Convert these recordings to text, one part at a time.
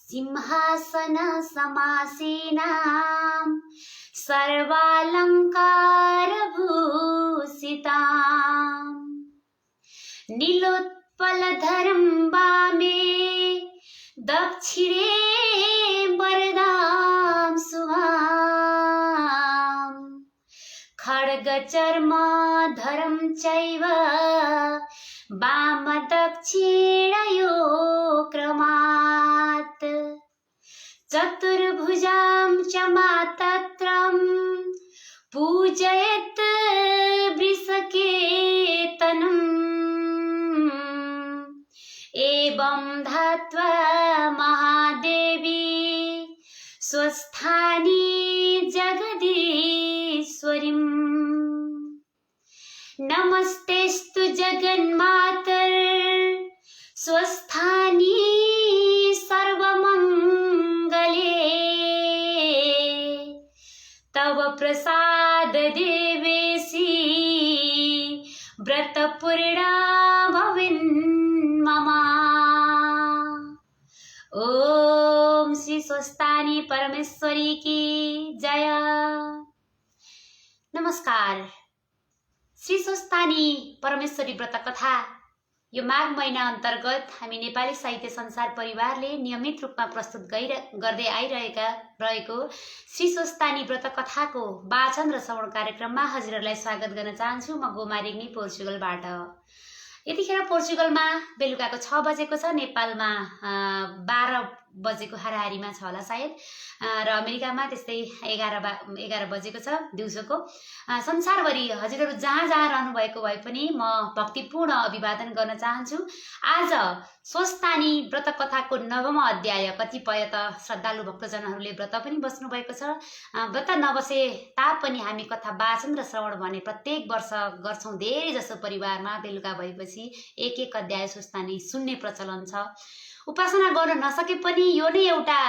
सिंहासन समासीनां सर्वालंकार भूषितां नीलोत्पलधरं वामे दक्षिणे वरदां शुभां खड्गचर्मधरं चैव वामदक्षिणयो क्रमात् चतुर्भुजां च मातत्रं पूजयेत् वृषकेतनम् एवं ध्यात्वा महादेवी स्वस्थानी जगदीश्वरीम् नमस्तेस्तु जगन्मातर स्वस्थानी सर्वमंगले तव प्रसाद देवेशी व्रतपूर्णा भवेन् मम। ओम श्री स्वस्थानी परमेश्वरी की जय। नमस्कार। श्री स्वस्थानी परमेश्वरी व्रत कथा यो माघ महिना अन्तर्गत हामी नेपाली साहित्य संसार परिवारले नियमित रूपमा प्रस्तुत गर्दै आइरहेको श्री स्वस्थानी व्रत कथाको वाचन र श्रवण कार्यक्रममा हजुरहरूलाई स्वागत गर्न चाहन्छु। म गोमा रेग्मी पोर्चुगलबाट। यतिखेर पोर्चुगलमा बेलुकाको 6 बजेको छ, नेपालमा 12 बजेको हाराहारीमा छ होला सायद, र अमेरिकामा त्यस्तै 11 बजेको छ दिउँसोको। संसारभरि हजुरहरू जहाँ जहाँ रहनु भएको भए पनि म भक्तिपूर्ण अभिवादन गर्न चाहन्छु। आज स्वस्थानी व्रत कथाको 9औं अध्याय, कतिपय त श्रद्धालु भक्तजनहरूले व्रत पनि बस्नु भएको छ। व्रत नबसे तापनि हामी कथा वाचन र श्रवण भने प्रत्येक वर्ष गर्छौं। धेरै जसो परिवारमा बेलुका भएपछि एक अध्याय स्वस्थानी सुन्ने प्रचलन छ। उपासना गर्न नसके पनि यो नै एउटा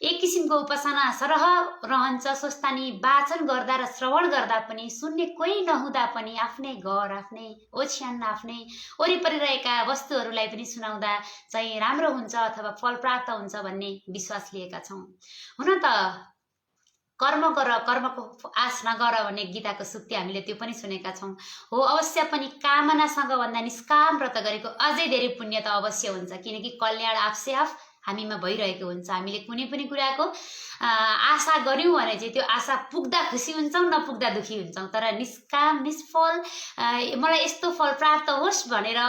एक किसिमको उपासना सरह रहन्छ। स्वस्थानी वाचन गर्दा र श्रवण गर्दा पनि सुन्ने कोही नहुँदा पनि आफ्नै घर, आफ्नै ओछ्यान, आफ्नै वरिपरि रहेका वस्तुहरूलाई पनि सुनाउँदा चाहिँ राम्रो हुन्छ अथवा फल प्राप्त हुन्छ भन्ने विश्वास लिएका छौं। हुन त कर्म गर कर्मको आश नगर भन्ने गीताको सुक्ति हामीले त्यो पनि सुनेका छौं। हो, अवश्य पनि कामनासँग भन्दा निष्काम व्रत गरेको अझै धेरै पुण्य त अवश्य हुन्छ, किनकि कल्याण आफसे आफ हामीमा भइरहेको हुन्छ। हामीले कुनै पनि कुराको आशा गर्यौं भने चाहिँ त्यो आशा पुग्दा खुसी हुन्छौं, नपुग्दा दुखी हुन्छौं। तर निष्काम निष्फल मलाई यस्तो फल प्राप्त होस् भनेर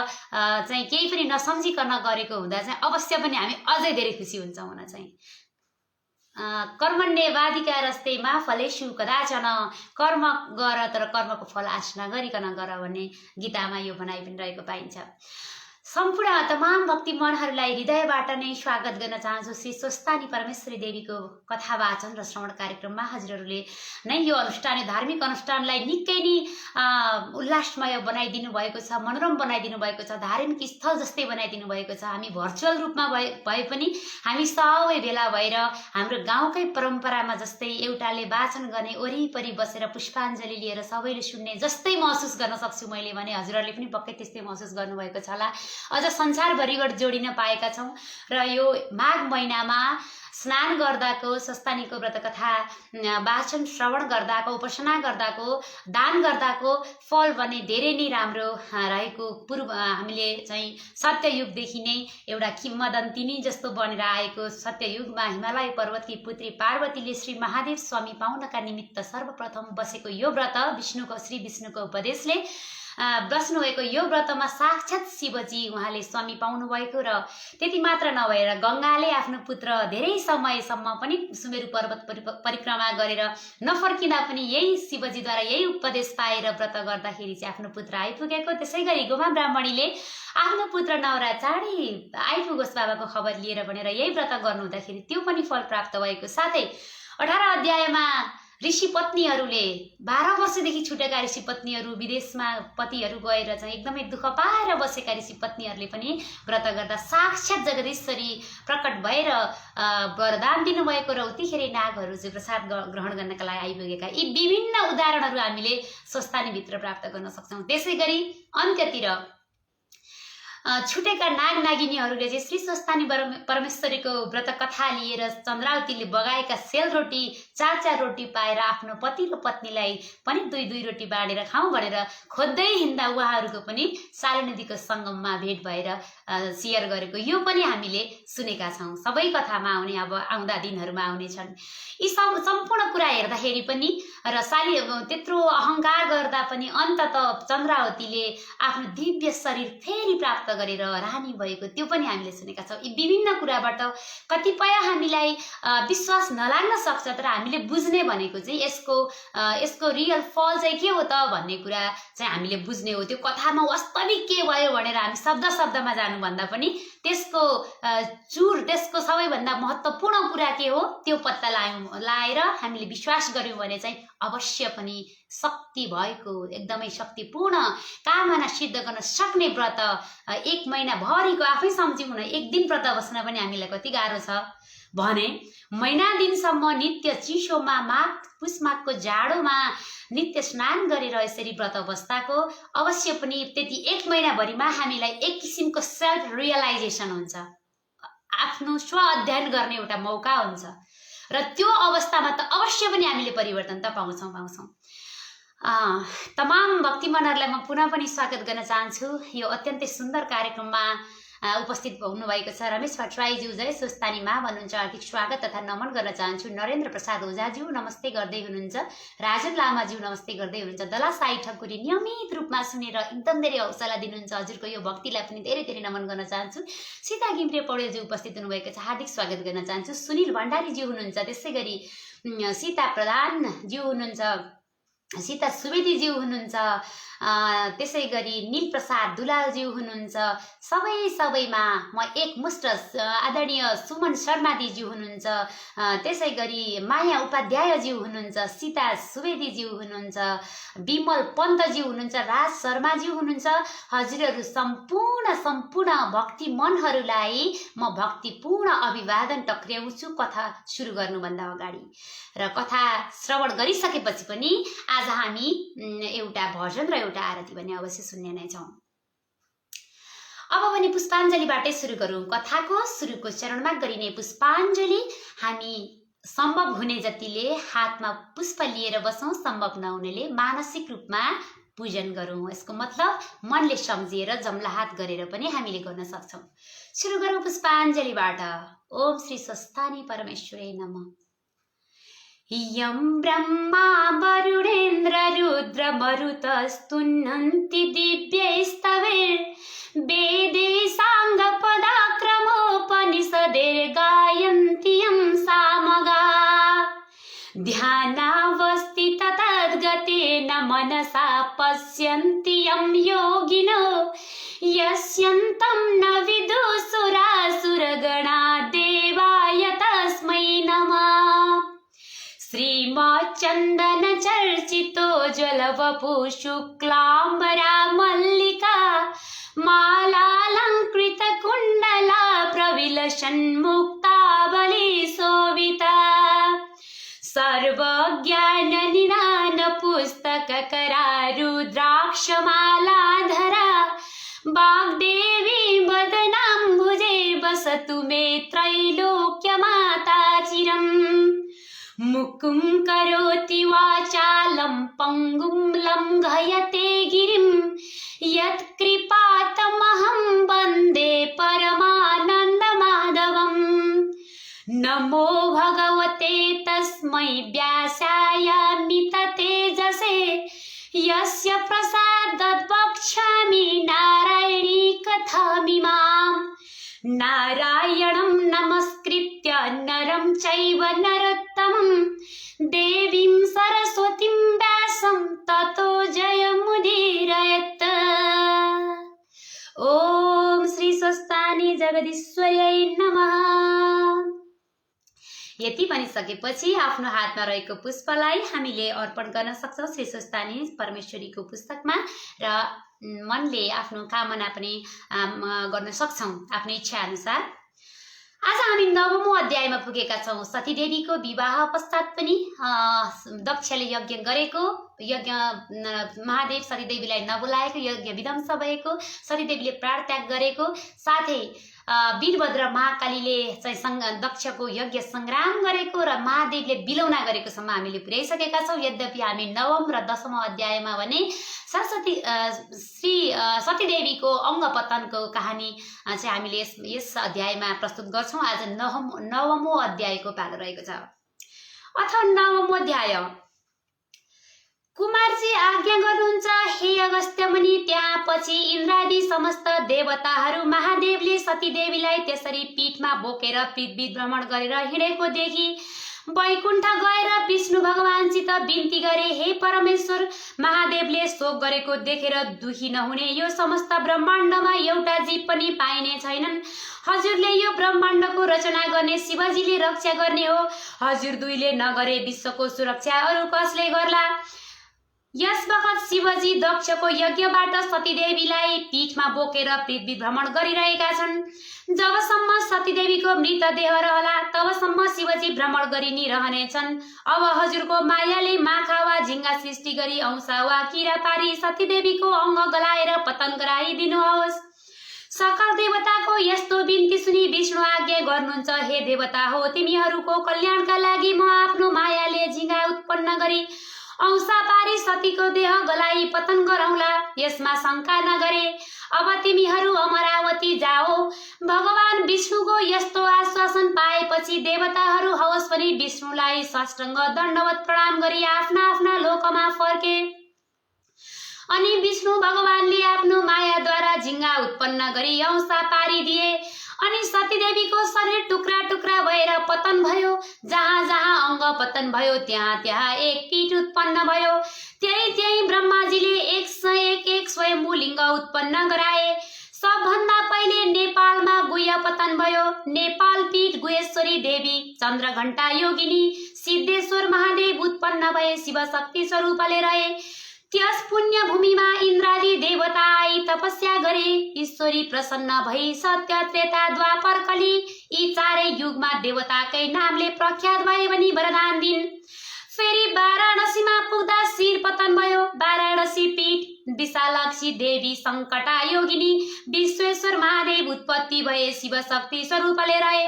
चाहिँ केही पनि नसम्झिकन गरेको हुँदा चाहिँ अवश्य पनि हामी अझै धेरै खुसी हुन्छौं। हुन चाहिँ कर्मण्येवाधिकारस्ते मा फलेषु कदाचन, कर्म गर तर कर्मको फल आश नगरिकन गर भन्ने गीतामा यो भनाइ पनि रहेको पाइन्छ। सम्पूर्ण तमाम भक्ति मनहरूलाई हृदयबाट नै स्वागत गर्न चाहन्छु। श्री स्वस्थानी परमेश्वरी देवीको कथा वाचन र श्रवण कार्यक्रममा हजुरहरूले नै यो अनुष्ठान, धार्मिक अनुष्ठानलाई निकै नै उल्लासमय बनाइदिनु भएको छ, मनोरम बनाइदिनु भएको छ, धार्मिक स्थल जस्तै बनाइदिनु भएको छ। हामी भर्चुअल रूपमा भए पनि हामी सबै भेला भएर हाम्रो गाउँकै परम्परामा जस्तै एउटाले वाचन गर्ने, वरिपरि बसेर पुष्पाञ्जली लिएर सबैले सुन्ने जस्तै महसुस गर्न सक्छु मैले भने हजुरहरूले पनि पक्कै त्यस्तै महसुस गर्नुभएको छ होला। अझ संसारभरिबाट जोडिन पाएका छौं र यो माघ महिनामा स्नान गर्दाको, स्वस्थानीको व्रत कथा वाचन श्रवण गर्दाको, उपासना गर्दाको, दान गर्दाको फल भने धेरै नै राम्रो रहेको हामीले चाहिँ सत्ययुगदेखि नै एउटा किंवदन्ती नै जस्तो बनेर आएको। सत्ययुगमा हिमालय पर्वतकी पुत्री पार्वतीले श्री महादेव स्वामी पाउनका निमित्त सर्वप्रथम बसेको यो व्रत श्री विष्णुको उपदेशले बस्नुभएको यो व्रतमा साक्षात शिवजी उहाँले स्वामी पाउनु भएको र त्यति मात्र नभएर गंगाले आफ्नो पुत्र धेरै समयसम्म पनि सुमेरु पर्वत परिक्रमा गरेर नफर्किँदा पनि यही शिवजीद्वारा यही उपदेश पाएर व्रत गर्दाखेरि चाहिँ आफ्नो पुत्र आइपुगेको। त्यसैगरी गोमा ब्राह्मणीले आफ्नो पुत्र नवरा चाँडै आइपुगोस् बाबाको खबर लिएर भनेर यही व्रत गर्नु हुँदाखेरि त्यो पनि फल प्राप्त भएको। साथै 18 अध्यायमा ऋषि पत्नीहरूले 12 वर्षदेखि छुटेका ऋषि पत्नीहरू, विदेशमा पतिहरू गएर चाहिँ एकदमै दुःख पाएर बसेका ऋषि पत्नीहरूले पनि व्रत गर्दा साक्षात जगदीश्वरी प्रकट भएर वरदान दिनुभएको र उतिखेर नागहरू चाहिँ प्रसाद ग्रहण गर्नका लागि आइपुगेका यी विभिन्न उदाहरणहरू हामीले स्वस्थानीभित्र प्राप्त गर्न सक्छौं। त्यसैगरी अन्त्यतिर छुटेका नाग नागिनीहरूले चाहिँ श्री स्वस्तानी परमेश्वरीको व्रत कथा लिएर चन्द्रावतीले बगाएका सेलरोटी 4 रोटी पाएर आफ्नो पति र पत्नीलाई पनि 2 रोटी बाँडेर खाउँ भनेर खोज्दै हिँड्दा उहाँहरूको पनि साले नदीको सङ्गममा भेट भएर सेयर गरेको यो पनि हामीले सुनेका छौँ। सबै कथामा आउने अब आउँदा दिनहरूमा आउनेछन्। यी सम्पूर्ण कुरा हेर्दाखेरि पनि र त्यत्रो अहङ्कार गर्दा पनि अन्ततः चन्द्रावतीले आफ्नो दिव्य शरीर फेरि प्राप्त गरेर रानी भएको त्यो पनि हामीले सुनेका छौँ। यी विभिन्न कुराबाट कतिपय हामीलाई विश्वास नलाग्न सक्छ, तर हामीले बुझ्ने भनेको चाहिँ यसको रियल फल चाहिँ के हो त भन्ने कुरा चाहिँ हामीले बुझ्ने हो। त्यो कथामा वास्तविक के भयो भनेर हामी शब्दमा जानुभन्दा पनि त्यसको सबैभन्दा महत्त्वपूर्ण कुरा के हो त्यो पत्ता लाएर हामीले विश्वास गर्यौँ भने चाहिँ अवश्य पनि शक्ति भएको एकदमै शक्तिपूर्ण कामना सिद्ध गर्न सक्ने व्रत 1 महिनाभरिको आफै सम्झौँ न, 1 दिन व्रत बस्न पनि हामीलाई कति गाह्रो छ भने महिना दिनसम्म नित्य चिसोमा पुष माघको जाडोमा नित्य स्नान गरेर यसरी व्रत बस्दाको अवश्य पनि त्यति 1 महिनाभरिमा हामीलाई एक किसिमको सेल्फ रियलाइजेसन हुन्छ, आफ्नो स्व अध्ययन गर्ने एउटा मौका हुन्छ र त्यो अवस्थामा त अवश्य पनि हामीले परिवर्तन त पाउँछौँ। तमाम भक्तिमनहरूलाई म पुनः पनि स्वागत गर्न चाहन्छु। यो अत्यन्तै सुन्दर कार्यक्रममा उपस्थित हुनुभएको छ रमेश भट्टराईज्यू, जय स्वस्तानी माँ भन्नुहुन्छ, हार्दिक स्वागत तथा नमन गर्न चाहन्छु। नरेन्द्र प्रसाद ओझाज्यू नमस्ते गर्दै हुनुहुन्छ, राजन लामाज्यू नमस्ते गर्दै हुनुहुन्छ, दला साई ठकुरी नियमित रूपमा सुनेर एकदम धेरै हौसला दिनुहुन्छ, हजुरको यो भक्तिलाई पनि धेरै धेरै नमन गर्न चाहन्छु। सीता घिम्रे पौडेलज्यू उपस्थित हुनुभएको छ, हार्दिक स्वागत गर्न चाहन्छु। सुनिल भण्डारीज्यू हुनुहुन्छ, त्यसै गरी सीता प्रधानज्यू हुनुहुन्छ, सीता सुवेदीज्यू हुनुहुन्छ, त्यसै गरी नील प्रसाद दुलालज्यू हुनुहुन्छ। सबैमा म एकमुष्ट आदरणीय सुमन शर्मादीज्यू हुनुहुन्छ, त्यसै गरी माया उपाध्यायज्यू हुनुहुन्छ, सीता सुवेदीज्यू हुनुहुन्छ, विमल पन्तज्यू हुनुहुन्छ, राज शर्माज्यू हुनुहुन्छ। हजुरहरू सम्पूर्ण भक्ति मनहरूलाई म भक्तिपूर्ण अभिवादन टक्र्याउँछु कथा सुरु गर्नुभन्दा अगाडि। र कथा श्रवण गरिसकेपछि पनि आज हामी एउटा भजन र एउटा आरती भने अवश्य सुन्ने नै छौँ। अब भने पुष्पाञ्जलीबाटै सुरु गरौँ। कथाको सुरुको चरणमा गरिने पुष्पाञ्जली हामी सम्भव हुने जतिले हातमा पुष्प लिएर बसौँ, सम्भव नहुनेले मानसिक रूपमा पूजन गरौँ। यसको मतलब मनले सम्झिएर जमलाहात गरेर पनि हामीले गर्न सक्छौँ। सुरु गरौँ पुष्पाञ्जलीबाट। ओम श्री स्वस्तानी परमेश्वरै नमः। यं ब्रह्मा वरुणेन्द्र रुद्र मरुतस्तुन्नन्ति दिव्यैस्तवैर्वेदै साङ्गपदाक्रमोपनिषदैर्गायन्ति यं सामगा। ध्यानावस्थित तद्गतेन मनसा पश्यन्ति यं योगिनो यस्यन्तं न विदुसुरासुरगणा देवाय तस्मै नमः। श्रीमच्चन्दन चर्चितो जलवपु शुक्लाम्बरा मल्लिका मालालङ्कृत कुण्डला प्रविलसन्मुक्तावली शोभिता। सर्वज्ञाननिधान पुस्तककरा रुद्राक्षमालाधरा वाग्देवी वदनाम्बुजे वसतु मे त्रैलोक्यमाता चिरम्। मुकुं करोति वाचालं पङ्गुं लङ्घयते गिरिं यत्कृपातमहं वन्दे परमानन्दमाधवम्। नमो भगवते तस्मै व्यासाय मिततेजसे यस्य प्रसादात् वक्ष्यामि नारायणी कथामिमाम्। नारायणं नमस्कृत्य नरं चैव नरोत्तमं देवीं सरस्वतीं व्यासं ततो जयमुदीरयत्। ओम श्री स्वस्तानी जगदीश्वर्यै नमः। यति भनिसकेपछि आफ्नो हातमा रहेको पुष्पलाई हामीले अर्पण गर्न सक्छौँ श्री स्वस्तानी परमेश्वरीको पुस्तकमा र मनले आफ्नो कामना पनि गर्न सक्छौँ आफ्नो इच्छा अनुसार। आज हामी 9औं अध्यायमा पुगेका छौं। सतीदेवीको विवाह पश्चात पनि दक्षले यज्ञ गरेको, यज्ञ महादेव सतीदेवीलाई नबोलाएको, यज्ञ विध्वंस भएको, सतीदेवीले प्राण त्याग गरेको, साथै वीरभद्र महाकालीले चाहिँ दक्षको यज्ञ संग्राम गरेको र महादेवले बिलौना गरेकोसम्म हामीले पुर्याइसकेका छौं। यद्यपि हामी 9औं र 10औं अध्यायमा भने श्री सतीदेवीको अङ्ग पतनको कहानी चाहिँ हामीले यस अध्यायमा प्रस्तुत गर्छौं। आज 9औं अध्यायको पालो रहेको छ। अथ 9औं अध्याय। कुमारजी आज्ञा गर्नुहुन्छ हे अगस्त्य मुनि। त्यसपछि इन्द्रादि समस्त देवताहरू महादेवले सतीदेवीलाई त्यसरी पीठमा बोकेर पृथ्वी भ्रमण गरेर हिँडेको देखि वैकुण्ठ गएर विष्णु भगवानसित बिन्ती गरे, हे परमेश्वर, महादेवले शोक गरेको देखेर दुखी नहुने यो समस्त ब्रह्माण्डमा एउटा जीव पनि पाइने छैनन्। हजुरले यो ब्रह्माण्डको रचना गर्ने, शिवजीले रक्षा गर्ने हो। हजुर दुईले नगरे विश्वको सुरक्षा अरु कसले गर्ला? यस बखत शिवजी दक्षको यज्ञबाट सतीदेवीलाई पीठमा बोकेर पृथ्वी भ्रमण गरिरहेका छन्। जबसम्म सतीदेवीको मृतदेह रहला तबसम्म शिवजी भ्रमण गरि नै रहनेछन्। अब हजुरको मायाले माखा वा झिंगा सृष्टि गरी औंसा वा किरा पारी सतीदेवीको अङ्ग गलाएर पतन गराइदिनुहोस्। सकल देवताको यस्तो बिन्ती सुनि विष्णु आज्ञा गर्नुहुन्छ, हे देवता हो, तिमीहरूको कल्याणका लागि म आफ्नो मायाले झिंगा उत्पन्न गरी औंसा पारी सतीको देह गलाई पतन गराउला, यसमा शंका नगरे। अब तिमीहरू अमरावती जाओ। भगवान विष्णुको यस्तो आश्वासन पाएपछि देवताहरू हवस पनि विष्णुलाई साष्टाङ्ग दण्डवत प्रणाम गरी आफ्ना आफ्ना लोकमा फर्के। अनि विष्णु भगवानले आफ्नो मायाद्वारा झिंगा उत्पन्न गरी औंसा पारिदिए। अनि सतीदेवीको शरीर टुक्रा टुक्रा भएर पतन भयो। जहाँ जहाँ अङ्ग पतन भयो त्यहाँ त्यहाँ एक पीठ उत्पन्न भयो। त्यही त्यही ब्रह्माजीले एक स्वयम्भू लिङ्ग उत्पन्न गराए। सबभन्दा पहिले नेपालमा गुह्य पतन भयो। नेपाल पीठ गुहेश्वरी देवी, चन्द्रघण्टा योगिनी, सिद्धेश्वर महादेव उत्पन्न भए शिव शक्ति स्वरूपले रहे। त्यस पुण्य भूमिमा इन्द्रादि देवता आई तपस्या गरे। ईश्वरी प्रसन्न भई सत्य, त्रेता, द्वापर, कली यी चारै युगमा देवताकै नामले प्रख्यात भए भनी वरदान दिन्। फेरि वाराणसीमा पुग्दा शिर पतन भयो। वाराणसी पीठ विशालाक्षी देवी, संकटा योगिनी, विश्वेश्वर महादेव उत्पत्ति भए शिव शक्ति स्वरूपले रहे।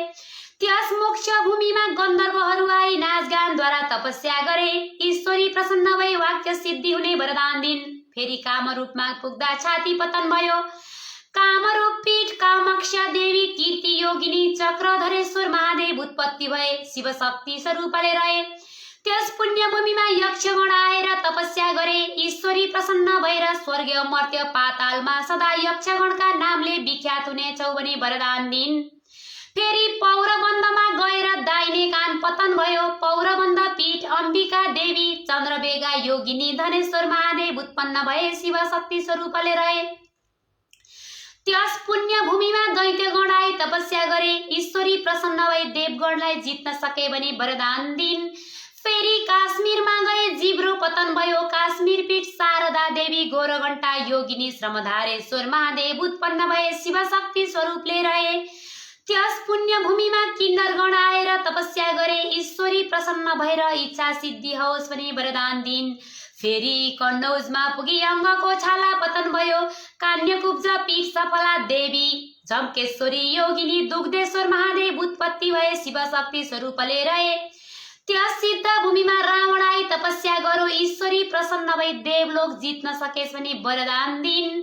त्यस मोक्ष भूमिमा गन्धर्वहरू आई नाचगानद्वारा तपस्या गरे। ईश्वरी प्रसन्न भई वाक्य सिद्धि हुने वरदान दिन्। फेरि कामरूपमा पुग्दा छाती पतन भयो। कामरूप पीठ कामाक्ष देवी, कीर्ति योगिनी, चक्रधरेश्वर महादेव उत्पत्ति भए शिव शक्ति स्वरूपले रहे। त्यस पुण्य भूमिमा यक्षगण आएर तपस्या गरे। ईश्वरी प्रसन्न भएर स्वर्गीय मर्त्य पातालमा सदा यक्षगणका नामले विख्यात हुनेछौ भनी वरदान दिन्। फेरि पौरबन्दमा गएर दाहिने कान पतन भयो। पौरबन्द पीठ अम्बिका देवी, चन्द्रबेगा योगिनी, धनेश्वर महादेव उत्पन्न भए शिव शक्ति स्वरूपले रहे। त्यस पुण्य भूमिमा दैत्यगण आए तपस्या गरे। ईश्वरी प्रसन्न भई देवगणलाई जित्न सके भनी वरदान दिन्। फेरि काश्मीरमा गए जिब्रो पतन भयो। काश्मीर पीठ शारदा देवी, गोरघण्टा योगिनी, श्रमधारेश्वर महादेव उत्पन्न भए शिव शक्ति स्वरूपले रहे। त्यस पुण्य भूमिमा किन्नरगण आएर तपस्या गरे। ईश्वरी प्रसन्न भएर इच्छा सिद्धि होस् भनी वरदान दिन्। फेरि कन्नौजमा पुगी अङ्गको छाला पतन भयो। कान्यकुब्ज पीठ सफला देवी, झम्केश्वरी योगिनी, दुग्धेश्वर महादेव उत्पत्ति भए शिव शक्ति स्वरूपले रहे। त्यस सिद्ध भूमिमा रावण आई तपस्या गरो। ईश्वरी प्रसन्न भई देवलोक जित्न सकेस् भनी वरदान दिन्।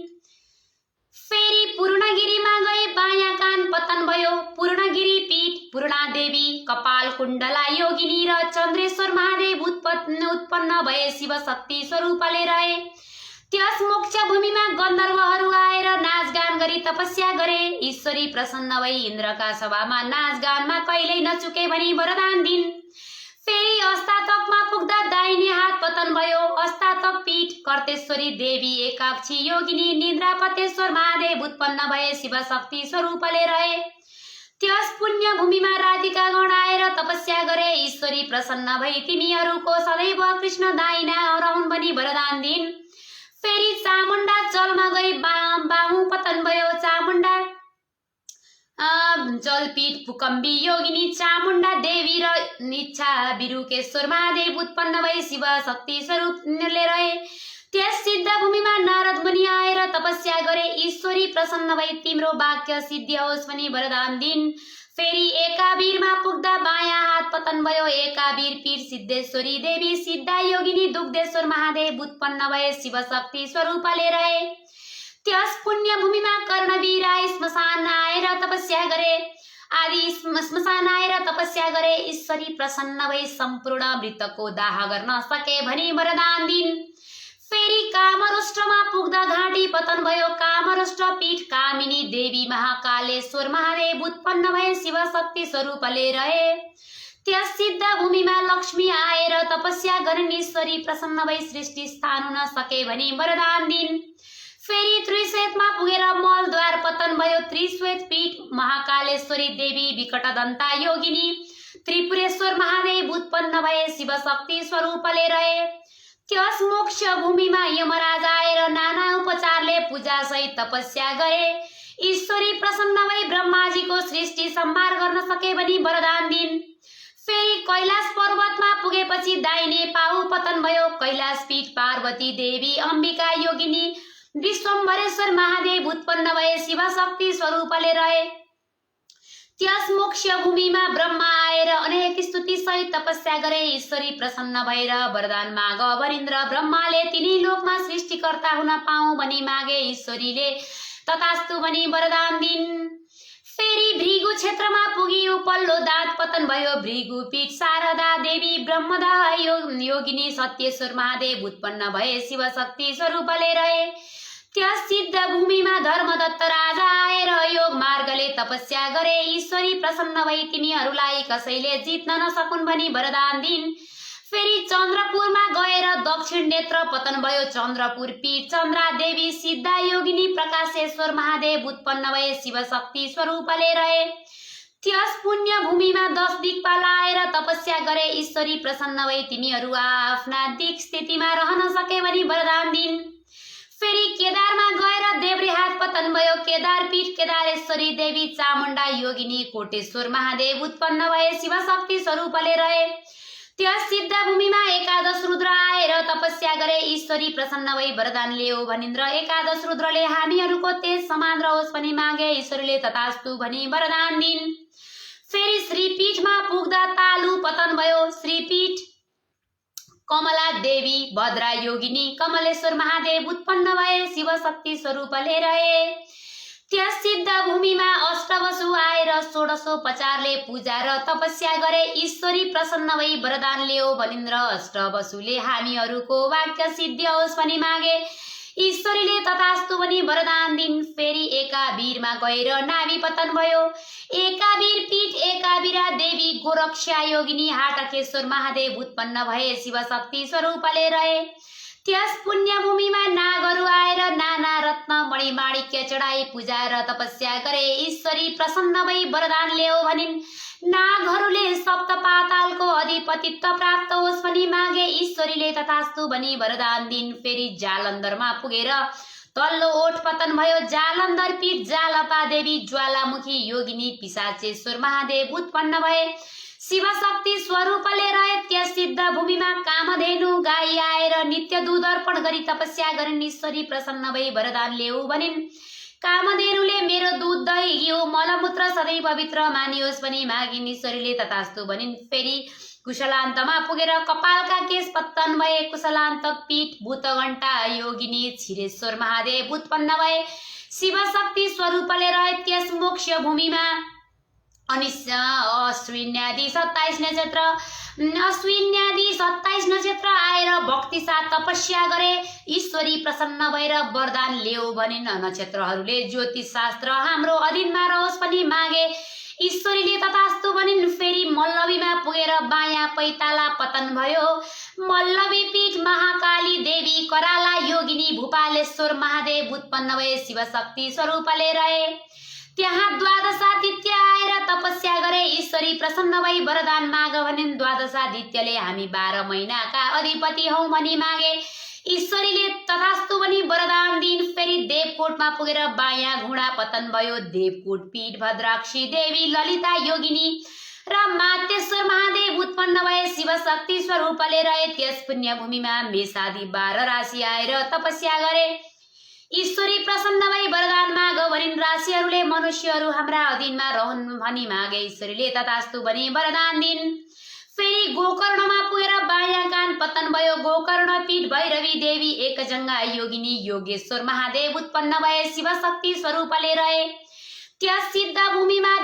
फेरि पूर्णगिरीमा गए बायाँ कान पतन भयो। पूर्णगिरी पीठ पूर्णा देवी, कपाल कुण्डला योगिनी र चन्द्रेश्वर महादेव उत्पन्न भए शिव शक्ति स्वरूपले रहे। त्यस मोक्ष भूमिमा गन्धर्वहरू आएर नाचगान गरी तपस्या गरे। ईश्वरी प्रसन्न भई इन्द्रका सभामा नाचगानमा कहिल्यै नचुके भनी वरदान दिन्। फेरि अस्तातकमा पुग्दा दाहिने हात पतन भयो। अस्तातक पीठ कर्तेश्वरी देवी, एकाक्षी योगिनी, निद्रापतेश्वर महादेव उत्पन्न भए शिव शक्ति स्वरूपले रहे। त्यस पुण्य भूमिमा राधिकागण आएर तपस्या गरे। ईश्वरी प्रसन्न भई तिमीहरूको सदैव कृष्ण दाहिना रहन् भनी वरदान दिन्। फेरि चामुण्डा चलमा गई बाहु पतन भयो। चामुण्डा जलपीठ भूकम्बी योगिनी चामुण्डा देवी र इच्छा बिरुकेश्वर महादेव उत्पन्न भए शिव शक्ति स्वरूपले रहे। त्यस सिद्ध भूमिमा नारद मुनि आएर तपस्या गरे। ईश्वरी प्रसन्न भई तिम्रो वाक्य सिद्धि होस् भनी वरदान दिन्। फेरि एकाबीरमा पुग्दा बायाँ हात पतन भयो। एकाबीर पीठ सिद्धेश्वरी देवी सिद्धा योगिनी दुग्धेश्वर महादेव उत्पन्न भए शिव शक्ति स्वरूपले रहे। त्यस पुण्य भूमिमा कर्णवीर श्मशान आएर तपस्या गरे। ईश्वरी प्रसन्न भई सम्पूर्ण मृतकको दाह गर्न सके भनी वरदान दिन्। फेरि कामरुष्टमा पुग्दा घाँटी पतन भयो। कामरुष्ट पीठ कामिनी देवी महाकालेश्वर महादेव उत्पन्न भए शिव शक्ति स्वरूपले रहे। त्यस सिद्ध भूमिमा लक्ष्मी आएर तपस्या गरिन्। ईश्वरी प्रसन्न भई सृष्टि स्थान हुन सके भनी वरदान दिन्। फेरि त्रिश्वेतमा पुगेर मलद्वार पतन भयो। त्रिश्वेत पीठ महाकालेश्वरी देवी विकटदन्ता योगिनी त्रिपुरेश्वर महादेव उत्पन्न भए शिव शक्ति स्वरूपले रहे। त्यस मोक्ष भूमिमा यमराज आएर नाना उपचारले पूजा सहित तपस्या गरे। ईश्वरी प्रसन्न भई ब्रह्माजीको सृष्टि संहार गर्न सके भनी वरदान दिन्। फेरि कैलाश पर्वतमा पुगेपछि दाहिने पाउ पतन भयो। कैलाश पीठ पार्वती देवी अम्बिका योगिनी विश्वम्भरेश्वर महादेव उत्पन्न भए शिव शक्ति स्वरूपले रहे। त्यस मोक्ष भूमिमा ब्रह्मा आएर अनेक स्तुति सहित तपस्या गरे। ईश्वरी प्रसन्न भएर वरदान माग वरिन्द्र ब्रह्माले तिनी लोकमा सृष्टिकर्ता हुन पाऊँ भनी मागे। ईश्वरीले तथास्तु भनी वरदान दिन्। फेरि भृगु क्षेत्रमा पुगी उपल्लो दाँत पतन भयो। भृगु पीठ शारदा देवी ब्रह्मदाह योगिनी सत्येश्वर महादेव उत्पन्न भए शिव शक्ति स्वरूपले रहे। त्यस सिद्ध भूमिमा धर्मदत्त राजा आएर योग मार्गले तपस्या गरे। ईश्वरी प्रसन्न भई तिनीहरूलाई कसैले जित्न नसकुन् भनी वरदान दिन्। फेरि चन्द्रपुरमा गएर दक्षिण नेत्र पतन भयो। चन्द्रपुर पीठ चन्द्रा देवी सिद्धा योगिनी प्रकाशेश्वर महादेव उत्पन्न भए शिव शक्ति स्वरूपले रहे। त्यस पुण्य भूमिमा 10 दिक्पाल आएर तपस्या गरे। ईश्वरी प्रसन्न भई तिनीहरू आफ्ना दिक् स्थितिमा रहन सके भनी वरदान दिन्। फेरि केदारमा गएर देब्रे हात पतन भयो। केदार पीठ केदारेश्वरी देवी चामुण्डा योगिनी कोटेश्वर महादेव उत्पन्न भए शिव शक्ति स्वरूपले रहे। त्यस सिद्ध भूमिमा एकादश रुद्र आएर तपस्या गरे। ईश्वरी प्रसन्न भई वरदान लियो भनिन्द्र एकादश रुद्रले हामीहरूको तेज समान रहोस् भनी मागे। ईश्वरीले तथास्तु भनी वरदान दिन्। फेरि श्रीपीठमा पुग्दा तालु पतन भयो। श्रीपीठ कमला देवी भद्रा योगिनी कमलेश्वर महादेव उत्पन्न भए शिव शक्ति स्वरूपले रहे। त्यस सिद्ध भूमिमा अष्टवसु आएर 16उपचारले पूजा र तपस्या गरे। ईश्वरी प्रसन्न भई वरदान लियो भनिन्द्र अष्टवसुले हामीहरूको वाक्य सिद्धि होस् भनी मागे। ईश्वरीले तथास्तु भनी वरदान दिन्। फेरि एकाबीरमा गएर नाभि पतन भयो। एकाबीर पीठ एकाबीरा देवी गोरक्षा योगिनी हाटकेश्वर महादेव उत्पन्न भए शिव शक्ति स्वरूपले रहे। त्यस पुण्य भूमिमा नागहरू आएर नाना रत्न मणिमाणिक्य चढाई पूजा र तपस्या गरे। ईश्वरी प्रसन्न भई वरदान ल्याऊ भनिन्। नागहरूले सप्त पातालको अधिपतित्व प्राप्त होस् भनी मागे। ईश्वरीले तथास्तु भनी वरदान दिन्। फेरि जालन्धरमा पुगेर तल्लो ओठ पतन भयो। जालन्धर पीठ जालपा देवी ज्वालामुखी योगिनी पिशाचेश्वर महादेव उत्पन्न भए शिव शक्ति स्वरूपले रहे। त्यस सिद्ध भूमिमा कामधेनु गाई आएर नित्य दूध अर्पण गरी तपस्या गरिन्। ईश्वरी प्रसन्न भई वरदान ल्याऊ भनिन्। कामधेनुले मेरो दूध दही घिउ मलमूत्र सधैँ पवित्र मानियोस् भनी मागिन्। ईश्वरीले तथास्तु भनिन्। फेरि कुशलान्तमा पुगेर कपालका केश पत्तन भए। कुशलान्तक पीठ भूतघण्टा योगिनी क्षीरेश्वर महादेव उत्पन्न भए शिव शक्ति स्वरूपले रहे। त्यस मोक्ष भूमिमा अश्विन्यादि 27 नक्षत्र आएर भक्ति साथ तपस्या गरे। ईश्वरी प्रसन्न भएर वरदान ल्याऊ भनिन्। नक्षत्रहरूले ज्योतिष शास्त्र हाम्रो अधीनमा रहोस् भनी मागे। ईश्वरीले तथास्तु भनिन्। फेरि मल्लवीमा पुगेर बायाँ पैताला पतन भयो। मल्लवी पीठ महाकाली देवी कराला योगिनी भूपालेश्वर महादेव उत्पन्न भए शिव शक्ति स्वरूपले रहे। त्यहाँ द्वादशादित्य आएर तपस्या गरे। ईश्वरी प्रसन्न भई वरदान माग भनिन्। द्वादशादित्यले हामी 12 महिनाका अधिपति हौ भनी मागे। ईश्वरीले तथास्तु भनी वरदान दिन। फेरि देवकोटमा पुगेर बायाँ घुँडा पतन भयो। देवकोट पीठ भद्राक्षी देवी ललिता योगिनी र मातेश्वर महादेव उत्पन्न भए। शिव शक्ति स्वरूपले रहे। त्यस पुण्य भूमिमा मेषादि 12 राशि आएर तपस्या गरे। ईश्वरी प्रसन्न भई वरदान माग भनिन्। राशिहरूले मनुष्यहरू हाम्रा अधीनमा रहन् भनी मागे। ईश्वरीले तथास्तु भनी वरदान दिन्। फेरि गोकर्णमा पुगेर बायाँ कान पतन भयो। गोकर्ण पीठ भैरवी देवी एकजङ्गा योगिनी योगेश्वर महादेव उत्पन्न भए। शिव शक्ति स्वरूपले रहे। त्यस सिद्ध भूमिमा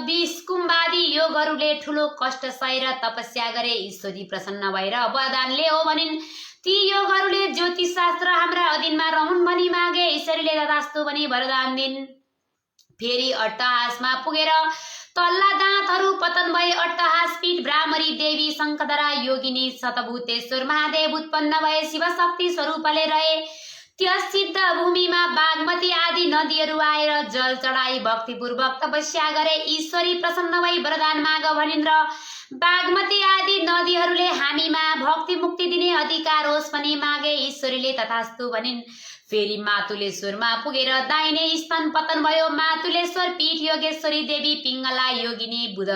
विष्कुम्बादी योगहरूले ठुलो कष्ट सहेर तपस्या गरे। ईश्वरी प्रसन्न भएर वरदान ल्याओ भनिन्। ती योगहरूले ज्योतिष शास्त्र हाम्रा अधीनमा रहन् भनी मागे। ईश्वरीले तथास्तु भनी वरदान दिन्। फेरि अट्टहासमा पुगेर तल्ला दाँतहरू पतन भए। अट्टहास पीठ भ्रामरी देवी शङ्खधरा योगिनी शतभूतेश्वर महादेव उत्पन्न भए। शिव शक्ति स्वरूपले रहे। त्यस सिद्ध भूमिमा बागमती आदि नदीहरू आएर जल चढाई भक्तिपूर्वक तपस्या गरे। ईश्वरी प्रसन्न भई वरदान माग भनिन् र बागमती आदि नदीहरूले हामीमा भक्ति मुक्ति दिने अधिकार होस् भनी मागे। ईश्वरीले तथास्तु भनिन्। फेरि मातुलेश्वरमा पुगेर दाहिने स्तन पतन भयो। मातुलेश्वर पीठ योगेश्वरी देवी पिङ्गला योगिनी बुध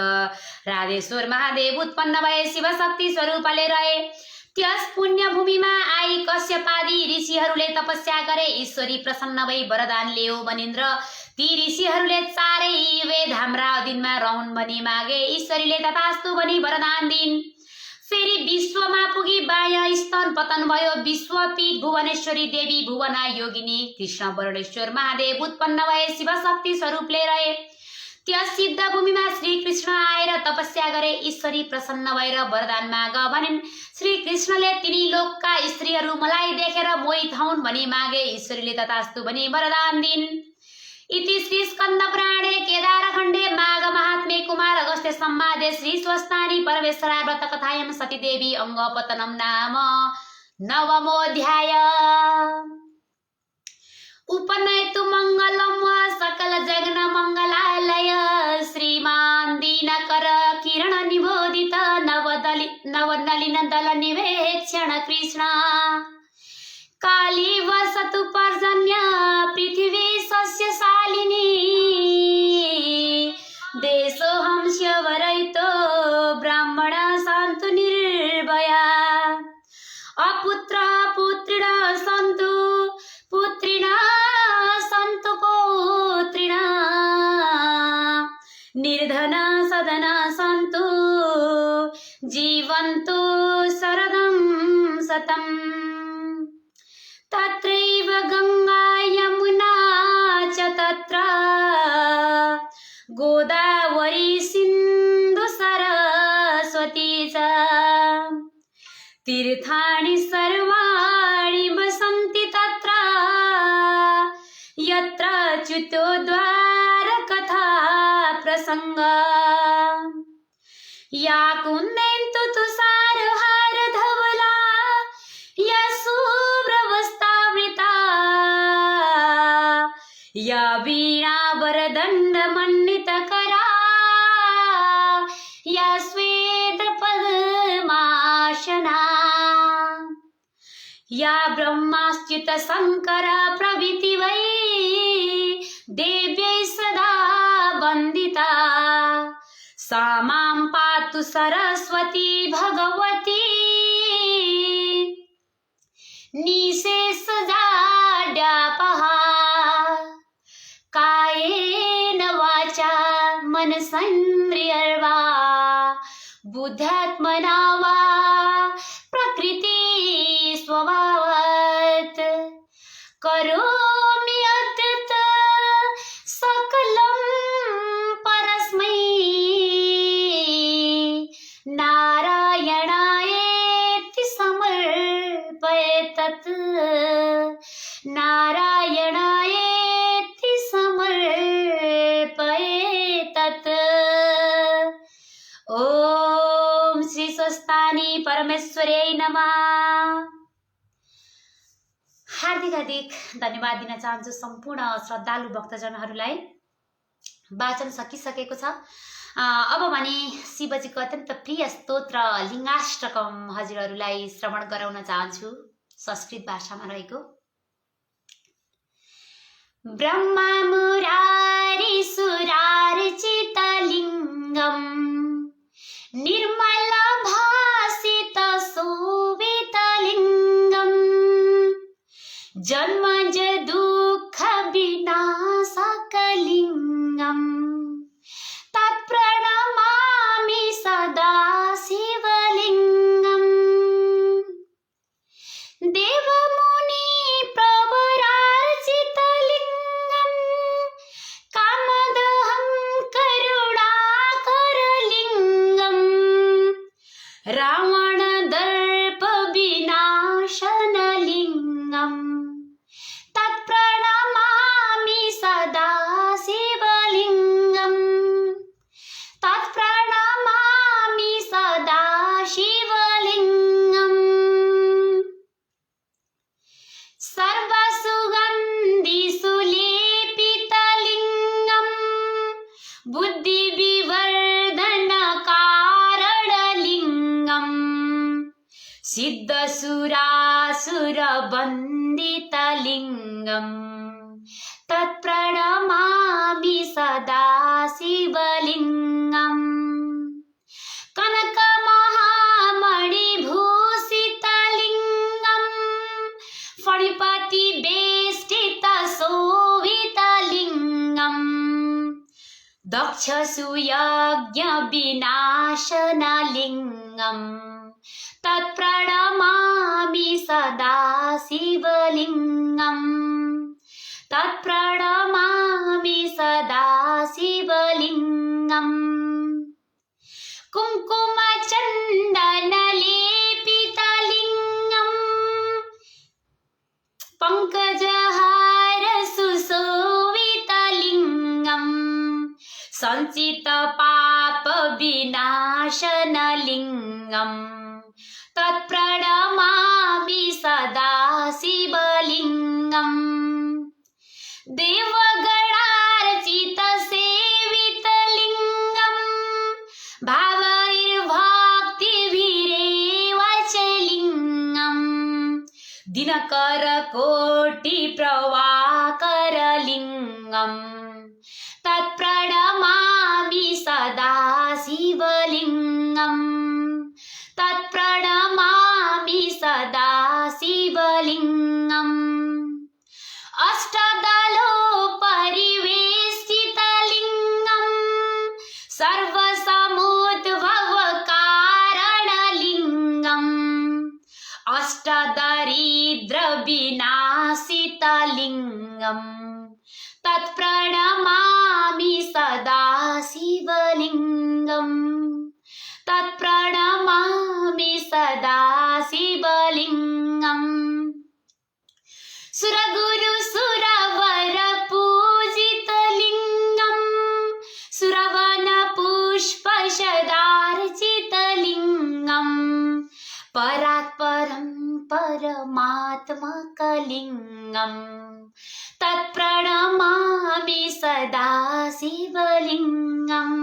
राधेश्वर महादेव उत्पन्न भए। शिव शक्ति स्वरूपले रहे। त्यस पुण्य भूमिमा आई कश्यपादी ऋषिहरूले तपस्या गरे। ईश्वरी प्रसन्न भई वरदान ल्याओ भनिन् र ती ऋषिहरूले चारै वेद हाम्रा अधीनमा रहन् भनी मागे। ईश्वरीले तथास्तु भनी वरदान दिन्। फेरि विश्वमा पुगी बायाँ स्तन पतन भयो। विश्वपीठ भुवनेश्वरी देवी भुवना योगिनी कृष्ण वर्णेश्वर महादेव उत्पन्न भए। शिव शक्ति स्वरूपले रहे। त्यस सिद्ध भूमिमा श्री कृष्ण आएर तपस्या गरे। ईश्वरी प्रसन्न भएर वरदान माग भनिन्। श्री कृष्णले तिनी लोकका स्त्रीहरू मलाई देखेर मोहित हौन् भनी मागे। ईश्वरीले तथास्तु भनी वरदान दिन्। इति श्री स्कन्द पुराणे केदारखण्डे माघ महात्म्ये कुमार अगस्त्य संवादे श्री स्वस्तानी परमेश्वरा व्रत कथायां सतीदेवी अङ्गपतनं नाम नवमोऽध्याय। उपनयतु मङ्गलं वा सकल जगन मङ्गलालय। श्रीमान् दीनकर किरण निबोधित नवनलिन दल निवेक्षण कृष्ण। काली वसतु पर्जन्य पृथिवी सस्यशालिनी। देशो हंस्यवरहितो ब्राह्मण सन्तु निर्भया। अपुत्र पुत्रिण सन्तु पुत्रिण सन्तु पौत्रिण। निर्धन सदन सन्तु जीवन्तु शरदं शतम्। तत्रैव गङ्गा यमुना च तत्र गोदावरी सिन्धु सरस्वती च। तीर्थानि सर्वाणि वसन्ति तत्र यत्र च्युतोद्वार कथा प्रसङ्ग। या कुन्देन्दु तुषारहार धवला या शुभ्रवस्त्रावृता। या वीणा वरदण्डमण्डितकरा। या श्वेतपद्मासना। या ब्रह्माच्युत शङ्कर प्रभृति वै देव्यै सदा वन्दिता। सा मां पातु सरस्वती भगवती। निःशेषजाड्यापहा। कायेन वाचा मनसेन्द्रियैर्वा बुद्ध्यात्मना वा प्रकृति स्वभावात्। करोमि अत्यत सकलं परस्मै नारायणायेति समर्पयेत्। नारायणायेति समर्पयेत्। ओम श्री स्वस्तानी परमेश्वरै नमः। हार्दिक धन्यवाद दिन चाहन्छु सम्पूर्ण श्रद्धालु भक्तजनहरूलाई। वाचन सकिसकेको छ। अब भने शिवजीको अत्यन्त प्रिय स्तोत्र लिङ्गाष्टकम हजुरहरूलाई श्रवण गराउन चाहन्छु। संस्कृत भाषामा रहेको। ब्रह्मा मुरारी सुरार्चितलिङ्गम निर्मल भासित शोभितलिङ्गम जन्मज दुःख विनाशकलिङ्गम तत्प्रणमामि सदा शिवलिङ्गम् देवमुनि प्रवरार्चितलिङ्गम् कामदहं करुणाकरलिङ्गम् रावणदर्प विनाशनलिङ्गम् तत्प्रणमामि सदा शिवलिङ्गम् तत्प्रणमामि सदा शिवलिङ्गम् सर्वसुगन्धि सुलेपितलिङ्गम् बुद्धिविवर्धनकारणलिङ्गम् सिद्धसुरासुरवन्दितलिङ्गम् तत्प्रणमामि सदा शिवलिङ्गम् कनकमहामणिभूषितलिङ्गम् फणिपतिवेष्टितशोभितलिङ्गम् दक्षसुयज्ञविनाशनलिङ्गम् तत्प्रणमामि सदा शिवलिङ्गम् तत्प्रणमामि सदा शिवलिङ्गम् कुङ्कुमचन्दनलेपितलिङ्गम् पङ्कजहार सुशोभितलिङ्गम् सञ्चितपापविनाशनलिङ्गम् तत्प्रणमामि सदा शिवलिङ्गम् देवगणार्चितसेवितलिङ्गम् भावैर्भक्तिभिरेव च लिङ्गम् दिनकरकोटिप्रभाकरलिङ्गम् तत्प्रणमामि सदा शिवलिङ्गम् तत्प्रणमामि सदा शिवलिङ्गम् अष्टदलोपरिवेष्टितलिङ्गम् सर्वसमुद्भवकारणलिङ्गम् अष्टदरिद्रविनाशितलिङ्गम् तत्प्रणमामि सदा शिवलिङ्गम् तत्प्रणमामि सदा शिवलिङ्गम् सुरगुरु सुरवर पूजितलिङ्गम् सुरवन पुष्पशदार्चितलिङ्गम् परात्परं परमात्मकलिङ्गम् तत्प्रणमामि सदा शिवलिङ्गम्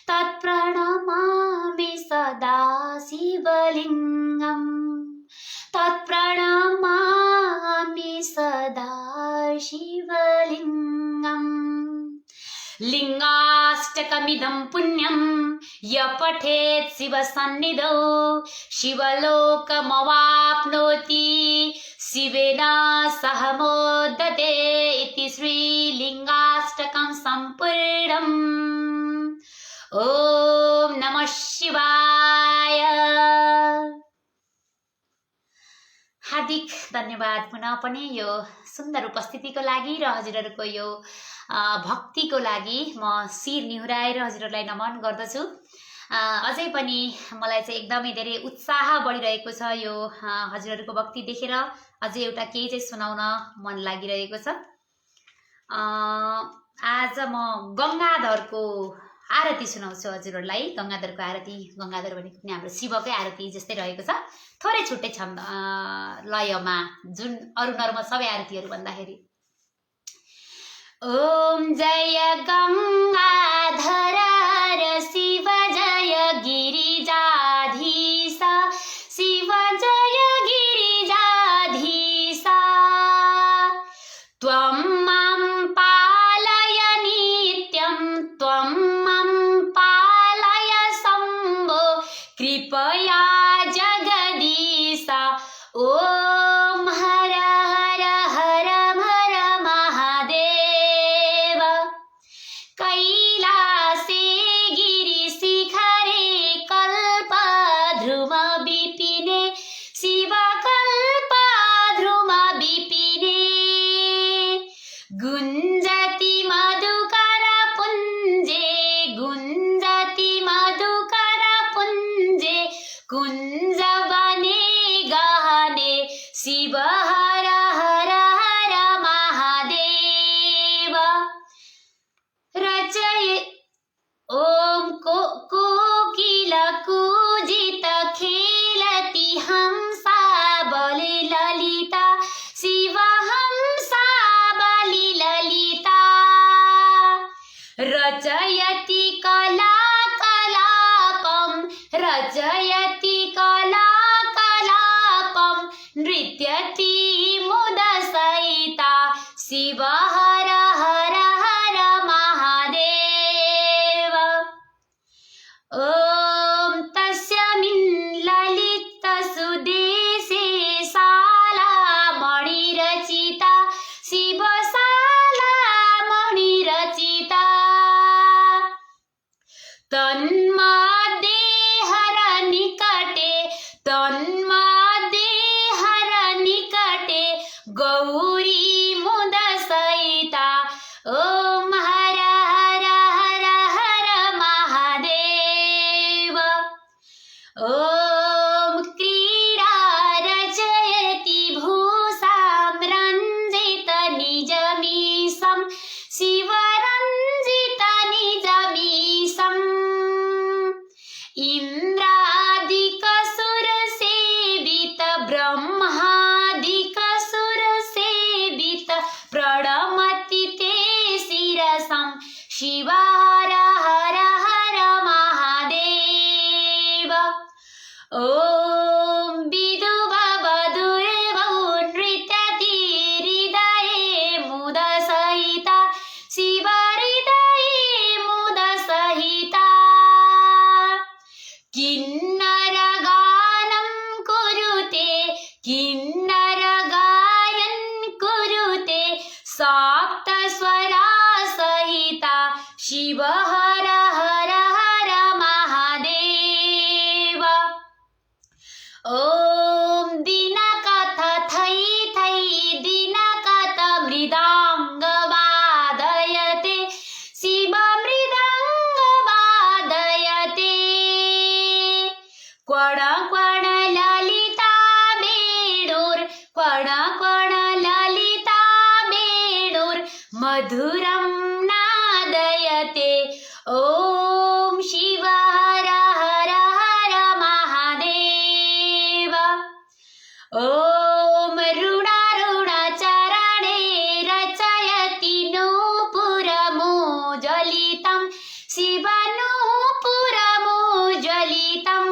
तत्प्रणमामि सदा शिवलिङ्गम् तत्प्रणमामि सदा शिवलिङ्गम् लिङ्गाष्टकमिदं पुण्यं य पठेत् शिवसन्निधौ शिवलोकमवाप्नोति शिवेन सह मोदते इति श्रीलिङ्गाष्टकं सम्पूर्णम्। ॐ नमः शिवाय। हार्दिक धन्यवाद पुनः पनि यो सुन्दर उपस्थितिको लागि र हजुरहरूको यो भक्तिको लागि म शिर निहुराएर हजुरहरूलाई नमन गर्दछु। अझै पनि मलाई चाहिँ एकदमै धेरै उत्साह बढिरहेको छ यो हजुरहरूको भक्ति देखेर अझै एउटा केही चाहिँ सुनाउन मन लागिरहेको छ। आज म गङ्गाधरको आरती सुनाउँछु हजुरहरूलाई। गङ्गाधरको आरती, गङ्गाधर भनेको पनि हाम्रो शिवकै आरती जस्तै रहेको छ, थोरै छुट्टै छन् लयमा, जुन अरू नर्म सबै आरतीहरू भन्दाखेरि। ओम जय गङ्गाधर ॐ हर हर हर हर महादेव कैलासे गिरिशिखरे कल्पद्रुम विपिने शिव कल्पद्रुम विपिने गुञ्जति मधुकर पुञ्जे गुञ्जति मधुकर पुञ्जे कुञ्जवने गहने शिव हर हर हर महादेव रचय ॐ कोकिल कूजित खेलति हंसा बलि ललिता शिव हंसा बलि ललिता रचयति कला कलापं रचयति कला कलापं नृत्यति मुदसहिता शिव हर हर हर महादेव ॐ तस्मिन् ललितसुदेशे शाला मणिरचिता शिवशाला मणिरचिता तन्मध्ये हर निकटे गौरी मुदसहिता ॐ हर हर हर हर महादेव ॐ क्रीडा रचयति भूषां रञ्जित निजमीशं शिवरञ्जित निजमीशम् इन्द्रादिकसुरसेवित ब्रह्मादिकसुरसेवित प्रणमति ते शिरसं शिव हर हर हर महादेव ॐ विदुवधूर्वौ नृत्यति हृदये मुदसहिता शिव हृदये मुदसहिता किन्नरगानं कुरुते किन्नरगायन् कुरुते सप्तस्वरा सहिता शिव हर हर हर महादेव ॐ दिनकथ थै थै दिनकथ मृदाङ्ग वादयते शिव मृदाङ्ग वादयते क्वण क्वण ललिता वेणुर् क्वण क्वण ललिता वेणुर् मधुरं नादयते ॐ शिव हर हर हर महादेव ॐ रुणारुणचरणे रचयति नूपुरमुज्ज्वलितं शिव नूपुरमुज्ज्वलितं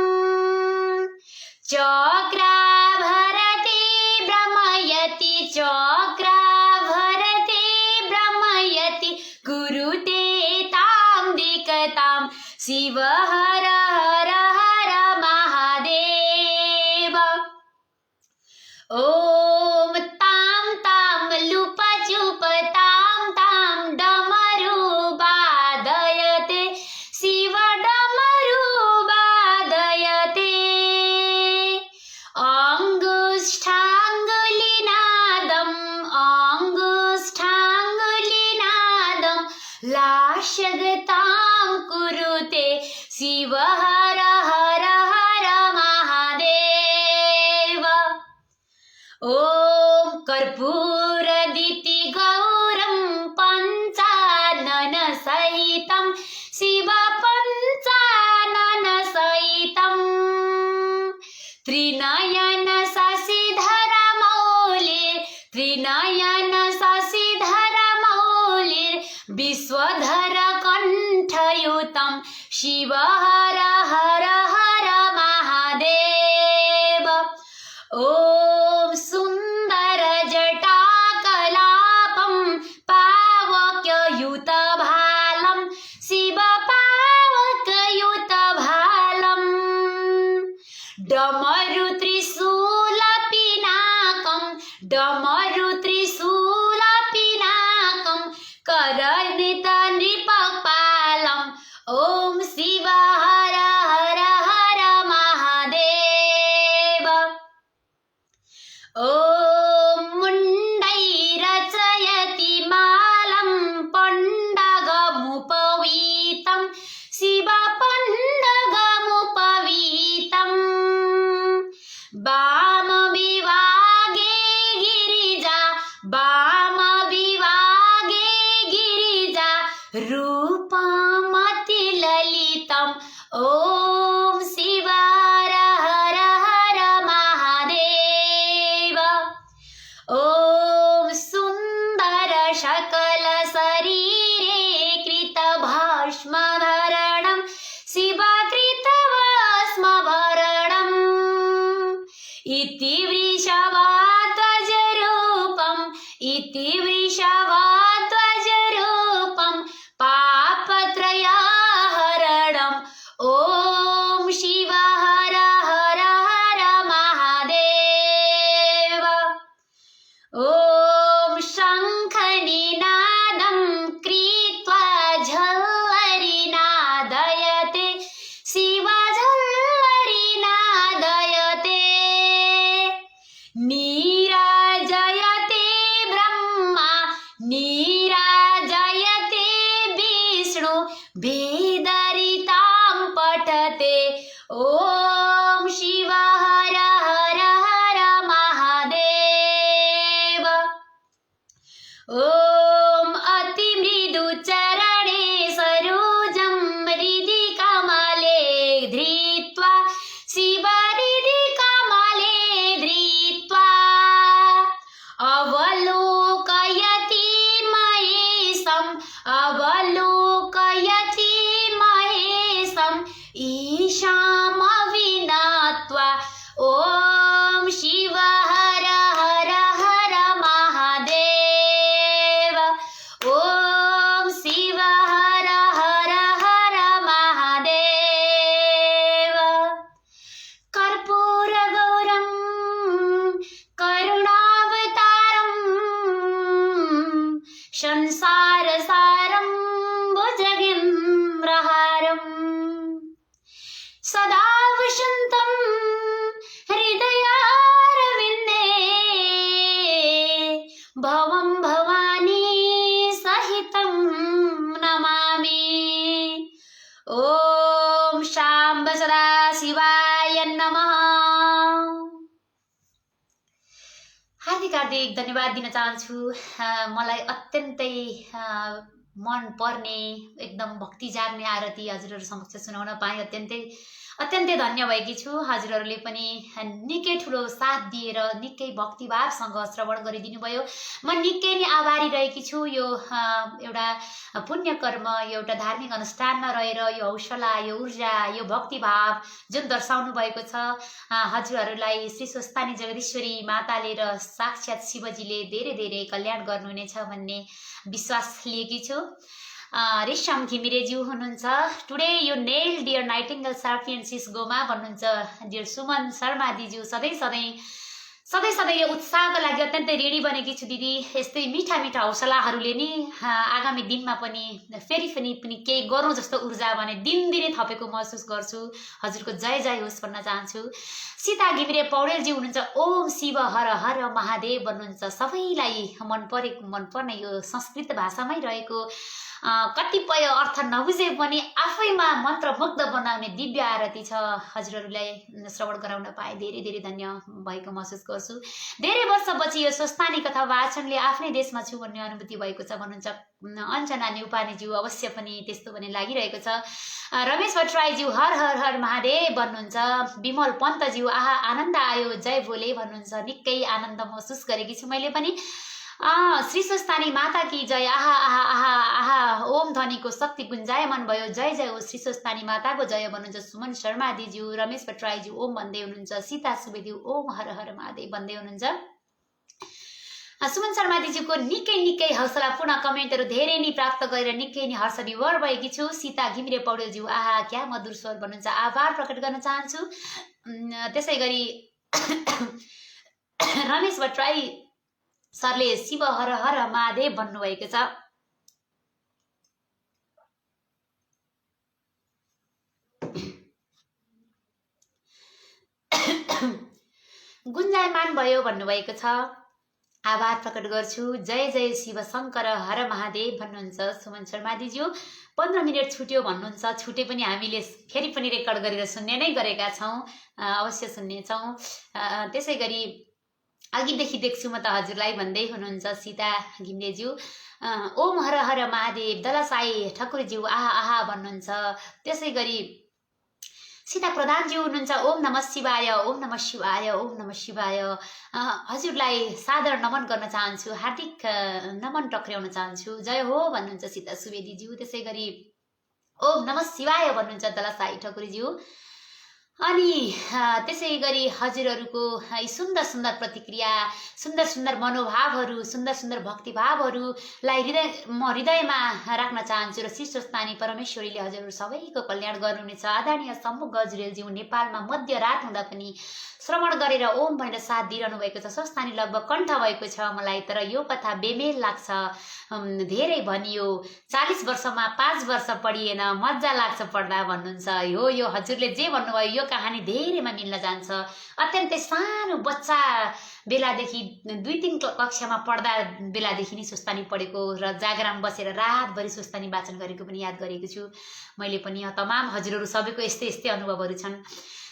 चक्राभरते भ्रमयति चक्राभरते भ्रमयति कुरुते तां विकतां शिव हर हर हर महादेव ॐ तां तां लुपचुप तां तां डमरु वादयते शिव डमरु वादयते अङ्गुष्ठाङ्गुलिनादं लास्यगतां कुरुते शिव हर हर हर महादेव ॐ कर्पूरदितिगौरं पञ्चाननसहितं शिव पञ्चाननसहितं त्रिनयन शशिधर मौलिर् विश्वधर कण्ठयुतं शिव हर हर हर महादेव ॐ सुन्दर जटाकलापं पावकयुतभालं शिव पावकयुतभालं डमरु त्रिशूलपि डमरु त्रिशूल पिनाकं करनित नृपपालम् ॐ शिव हर हर हर महादेव ॐ मुण्डैरचयति मालं पण्डगमुपवीतं शिव पण्डगमुपवीतं वामविभागे गिरिजा वामविभागे गिरिजा रूपमतिललितम् ॐ शिव हर हर हर महादेव ॐ सुन्दर सकल शरीरे कृतभस्मभरणं शिव कृतभस्मभरणम् इति वृषभाध्वजरूपम् इति वृषभाध्वजरूपं पापत्रयहरणम् ॐ शिव हर हर हर महादेव ॐ शङ्खनिनादं कृत्वा झल्लरिनादयते शिव झल्लरिनादयते नीराजयते ब्रह्मा नीराजयते विष्णु भेदरितां पठते ॐ शिव हर हर हर महादेव ॐ अतिमृदुचरणे सरोजं हृदि कमले धृत्वा शिव हृदि कमले धृत्वा अवलोकयति महेशम् अवलोकयति महेशम् ईशामविनात्वा ॐ शिव हर हर हर महादेव ॐ शिव हर हर हर महादेव कर्पूरगौरं करुणावतारं संसारसारं भुजगेन्द्रहारम् सदा वसन्तं हृदयारविन्दे भवं भवानी सहितं नमामि ॐ शाम्ब सदा शिवाय नमः। हार्दिक हार्दिक धन्यवाद दिन चाहन्छु। मलाई अत्यन्तै मन पर्ने एकदम भक्ति जाग्ने आरती हजुरहरू समक्ष सुनाउन पाएँ। अत्यन्तै धन्य भएकी छु। हजुरहरूले पनि निकै ठुलो साथ दिएर निकै भक्तिभावसँग श्रवण गरिदिनु भयो। म निकै नै आभारी रहेकी छु। यो एउटा पुण्य कर्म, यो एउटा धार्मिक अनुष्ठानमा रहेर यो हौसला, यो ऊर्जा, यो भक्तिभाव जुन दर्शाउनु भएको छ, हजुरहरूलाई श्री स्वस्थानी जगदीश्वरी माताले र साक्षात् शिवजीले धेरै धेरै कल्याण गर्नुहुनेछ भन्ने विश्वास लिएकी छु। रेशम घिमिरेज्यू हुनुहुन्छ। टुडे यु नेल डियर नाइटिङ्गेल सार्पियन्सिस गोमा भन्नुहुन्छ। डियर सुमन शर्मा दिज्यू सधैँ यो उत्साहको लागि अत्यन्तै ऋणी बनेकी छु दिदी। यस्तै मिठा मिठा हौसलाहरूले नि आगामी दिनमा पनि फेरि पनि केही गरौँ जस्तो ऊर्जा भने दिनदिनै थपेको महसुस गर्छु। हजुरको जय जय होस् भन्न चाहन्छु। सीता घिमिरे पौडेलजी हुनुहुन्छ। ओम शिव हर हर महादेव भन्नुहुन्छ। सबैलाई मन पर्ने यो संस्कृत भाषामै रहेको कतिपय अर्थ नबुझे पनि आफैमा मन्त्रमुग्ध बनाउने दिव्य आरती छ। हजुरहरूलाई श्रवण गराउन पाए धेरै धेरै धन्य भएको महसुस गर्छु। धेरै वर्षपछि यो स्वस्थानी कथा वाचनले आफ्नै देशमा छु भन्ने अनुभूति भएको छ भन्नुहुन्छ। अञ्जना न्युपानेज्यू अवश्य पनि त्यस्तो भन्ने लागिरहेको छ। रमेश भट्टराईज्यू हर हर हर महादेव भन्नुहुन्छ। विमल पन्तज्यू आहा आनन्द आयो जय भोले भन्नुहुन्छ। निकै आनन्द महसुस गरेकी छु मैले पनि। श्री स्वस्थानी माता की जय आहा आहा आहा आहा ओम ध्वनिको शक्ति गुन्जायमान भयो जय जय हो श्री स्वस्थानी माताको जय भन्नुहुन्छ। सुमन शर्मा दिज्यू, रमेश भट्टराईज्यू ओम भन्दै हुनुहुन्छ। सीता सुवेदी ओम हर हर महादेव भन्दै हुनुहुन्छ। सुमन शर्मा दिज्यूको निकै हौसलापूर्ण कमेन्टहरू धेरै नै प्राप्त गरेर निकै नै हर्ष विभोर भएकी छु। सीता घिमिरे पौडेलज्यू आहा क्या मधुर स्वर भन्नुहुन्छ। आभार प्रकट गर्न चाहन्छु। त्यसै गरी रमेश भट्टराई सरले शिव हर हर महादेव भन्नुभएको छ। गुन्जायमान भयो भन्नुभएको छ, आभार प्रकट गर्छु। जय जय शिव शङ्कर हर महादेव भन्नुहुन्छ सुमन शर्मादीज्यू। 15 मिनट छुट्यो भन्नुहुन्छ, छुटे पनि हामीले फेरि पनि रेकर्ड गरेर सुन्ने नै गरेका छौँ, अवश्य सुन्नेछौँ। त्यसै गरी अघिदेखि देख्छु म त हजुरलाई भन्दै हुनुहुन्छ सीता घिम्रेज्यू। ओम हर हर महादेव दलसाई ठकुरज्यू आहा आहा भन्नुहुन्छ। त्यसै गरी सीता प्रधानज्यू हुनुहुन्छ, ओम नमः शिवाय ओम नमः शिवाय ओम नमः शिवाय। हजुरलाई सादर नमन गर्न चाहन्छु, हार्दिक नमन टक्र्याउन चाहन्छु। जय हो भन्नुहुन्छ सीता सुवेदीज्यू। त्यसै गरी ओम नमः शिवाय भन्नुहुन्छ दलसाई ठकुरीज्यू। अनि त्यसै गरी हजुरहरूको सुन्दर सुन्दर प्रतिक्रिया, सुन्दर सुन्दर मनोभावहरू, सुन्दर सुन्दर भक्तिभावहरूलाई म हृदयमा राख्न चाहन्छु र शीर्षस्थानी परमेश्वरीले हजुरहरू सबैको कल्याण गर्नुहुनेछ। आदरणीय सम्मु गजुरेलज्यू नेपालमा मध्यरात हुँदा पनि श्रवण गरेर ओम भनेर साथ दिइरहनु भएको छ। स्वस्थानी लगभग कण्ठ भएको छ मलाई, तर यो कथा बेमेल लाग्छ, धेरै भनियो, 40 वर्षमा 5 वर्ष पढिएन, मजा लाग्छ पढ्दा भन्नुहुन्छ। यो हजुरले जे भन्नुभयो यो कहानी धेरैमा मिल्न जान्छ। अत्यन्तै सानो बच्चा बेलादेखि 2-3 कक्षामा पढ्दा बेलादेखि नै सुस्तानी पढेको र जागराम बसेर रातभरि सुस्तानी वाचन गरेको पनि याद गरेको छु मैले पनि। तमाम हजुरहरू सबैको यस्तै यस्तै अनुभवहरू छन्।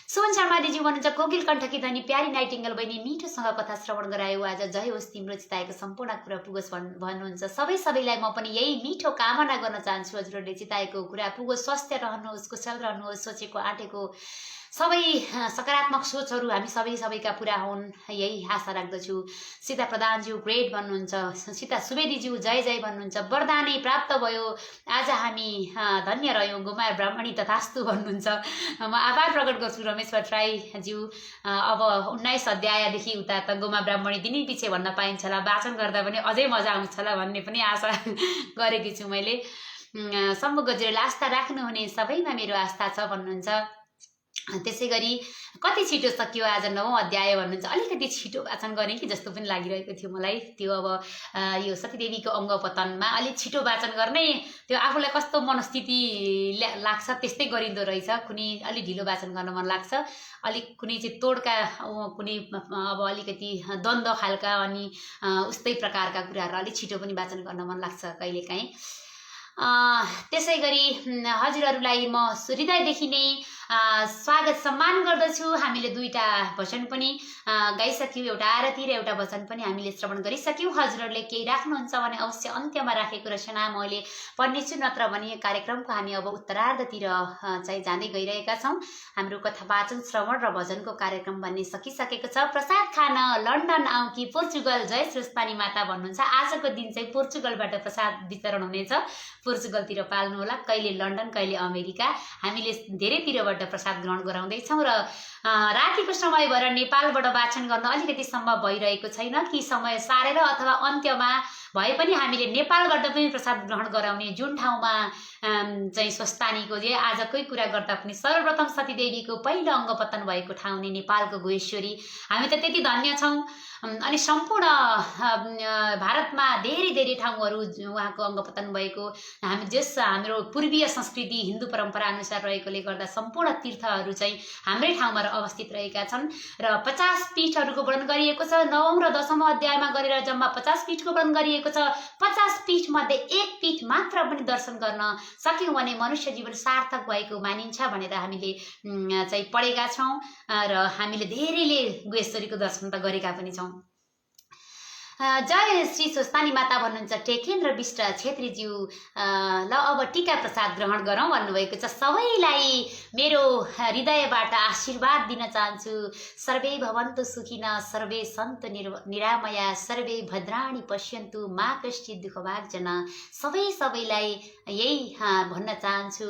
सुमन शर्मादीज्यू भन्नुहुन्छ, कोकिल कण्ठकी धनी प्यारी नाइटिङ्गल बहिनी मिठोसँग कथा श्रवण गरायो आज। जय होस् तिम्रो चिताएको सम्पूर्ण कुरा पुगोस् भन्नुहुन्छ। सबैलाई म पनि यही मिठो कामना गर्न चाहन्छु, हजुरहरूले चिताएको कुरा पुगोस्, स्वस्थ रहनुहोस्, कुशल रहनुहोस्, सोचेको आँटेको सबै सकारात्मक सोचहरू हामी सबैका पुरा हुन्, यही आशा राख्दछु। सीता प्रधानज्यू ग्रेट भन्नुहुन्छ। सीता सुवेदीज्यू जय जय भन्नुहुन्छ। वरदानै प्राप्त भयो आज हामी धन्य रह्यौँ, गोमा ब्राह्मणी तथास्तु भन्नुहुन्छ। म आभार प्रकट गर्छु रमेश भट्टराईज्यू। अब 19 अध्यायदेखि उता त गोमा ब्राह्मणी दिनै पछि भन्न पाइन्छ होला, वाचन गर्दा पनि अझै मजा आउँछ होला भन्ने पनि आशा गरेकी छु मैले। सम्भव गजुरेल आस्था राख्नुहुने सबैमा मेरो आस्था छ भन्नुहुन्छ। त्यसै गरी कति छिटो सकियो आज 9औं अध्याय भन्नुहुन्छ। अलिकति छिटो वाचन गरेँ कि जस्तो पनि लागिरहेको थियो मलाई। त्यो अब यो सतीदेवीको अङ्ग पतनमा अलिक छिटो वाचन गर्ने त्यो आफूलाई कस्तो मनस्थिति लाग्छ त्यस्तै गरिँदो रहेछ। कुनै अलिक ढिलो वाचन गर्न मन लाग्छ, अलिक कुनै चाहिँ तोडका कुनै अब अलिकति द्वन्द खालका अनि उस्तै प्रकारका कुराहरू अलिक छिटो पनि वाचन गर्न मन लाग्छ कहिलेकाहीँ। त्यसै गरी हजुरहरूलाई म हृदयदेखि नै स्वागत सम्मान गर्दछु। हामीले 2टा भजन पनि गाइसक्यौँ, एउटा आरती र एउटा भजन पनि हामीले श्रवण गरिसक्यौँ। हजुरहरूले केही राख्नुहुन्छ भने अवश्य अन्त्यमा राखेको रचना मैले पढ्नेछु, नत्र भने कार्यक्रमको हामी अब उत्तरार्धतिर चाहिँ जाँदै गइरहेका छौँ। हाम्रो कथा वाचन श्रवण र भजनको कार्यक्रम भन्ने सकिसकेको छ। प्रसाद खान लन्डन आऊ कि पोर्चुगल, जय श्रेष्ठानी माता भन्नुहुन्छ। आजको दिन चाहिँ पोर्चुगलबाट प्रसाद वितरण हुनेछ, पोर्चुगलतिर पाल्नु होला, कहिले लन्डन कहिले अमेरिका। हामीले धेरैतिरबाट प्रसाद ग्रहण गराउँदैछौँ र रातिको समय भएर नेपालबाट वाचन गर्न अलिकति सम्भव भइरहेको छैन कि समय सारेर अथवा अन्त्यमा भए पनि हामीले नेपालबाट पनि प्रसाद ग्रहण गराउने, जुन ठाउँमा चाहिँ स्वस्थानीको जे आजकै कुरा गर्दा पनि सर्वप्रथम सतीदेवीको पहिलो अङ्गपतन भएको ठाउँ नै नेपालको गुहेश्वरी। हामी त त्यति धन्य छौँ। अनि सम्पूर्ण भारतमा धेरै ठाउँहरू उहाँको अङ्गपतन भएको, हामी हाम्रो पूर्वीय संस्कृति हिन्दू परम्परा अनुसार रहेकोले गर्दा सम्पूर्ण तीर्थहरू चाहिँ हाम्रै ठाउँमा अवस्थित रहेका छन् र 50 पीठहरूको वर्णन गरिएको छ। 9औं र 10औं अध्यायमा गरेर जम्मा 50 पीठको वर्णन गरिएको छ। 50 पीठ मध्ये एक पीठ मात्र पनि दर्शन गर्न सक्यौँ भने मनुष्य जीवन सार्थक भएको मानिन्छ भनेर हामीले चाहिँ पढेका छौँ र हामीले धेरैले गुहेश्वरीको दर्शन त गरेका पनि छौँ। जय श्री स्वस्थानी माता भन्नुहुन्छ टेकेन्द्र विष्ट छेत्रीज्यू। ल अब टीका प्रसाद ग्रहण गरौँ भन्नुभएको छ। सबैलाई मेरो हृदयबाट आशीर्वाद दिन चाहन्छु। सर्वे भवन्तु सुखिन, सर्वे सन्तु निरामया, सर्वे भद्राणि पश्यन्तु, मा कश्चित् दुःखभाग् जना। सबैलाई यही भन्न चाहन्छु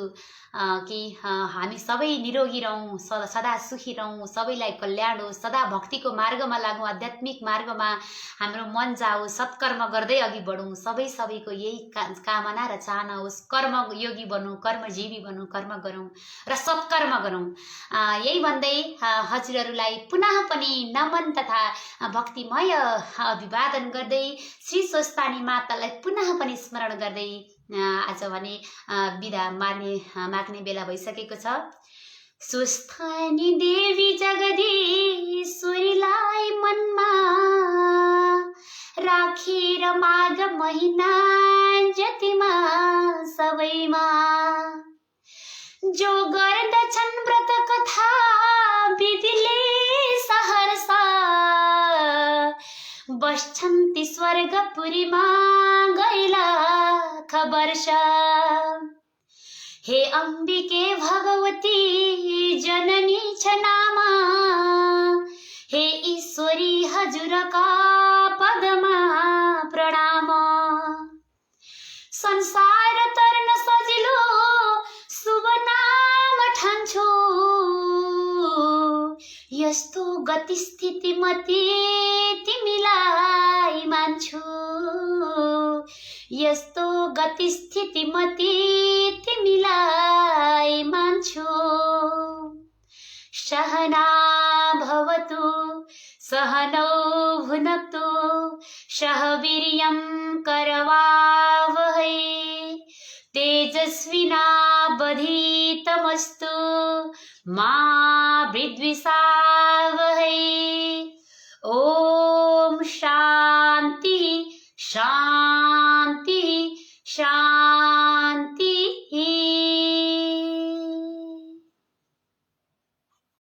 कि हामी सबै निरोगी रहौँ, सदा सुखी रहौँ, सबैलाई कल्याण होस्, सदा भक्तिको मार्गमा लागौँ, आध्यात्मिक मार्गमा हाम्रो मन जाओस्, सत्कर्म गर्दै अघि बढौँ। सबैको यही कामना र चाहना होस्। कर्मयोगी बनौँ, कर्मजीवी बनौँ, कर्म गरौँ र सत्कर्म गरौँ। यही भन्दै हजुरहरूलाई पुनः पनि नमन तथा भक्तिमय अभिवादन गर्दै श्री स्वस्थानी मातालाई पुनः पनि स्मरण गर्दै आज भने बिदा माग्ने बेला भइसकेको छ। स्वस्थानी देवी जगदीश्वरीलाई मनमा राखेर माघ महिना जतिमा सबैमा जो गर्दछन् व्रत कथा विधिले सहर्ष बस्छन् ती स्वर्गपुरीमा गैला खबर्ष। हे अम्बिके भगवती जननी छ नाम, हे ईश्वरी हजुरका पदमा प्रणाम। संसार तर्न सजिलो शुभ नाम ठान्छु, यस्तो गति स्थिति मती तिमीलाई मान्छु, यस्तो गति स्थिति मती तिमीलाई मान्छु। सहना भवतु सहनौ भुनक्तु सह वीर्यं करवावहै तेजस्विनावधीतमस्तु मा विद्विषावहै। ओम शांति शांति शांति।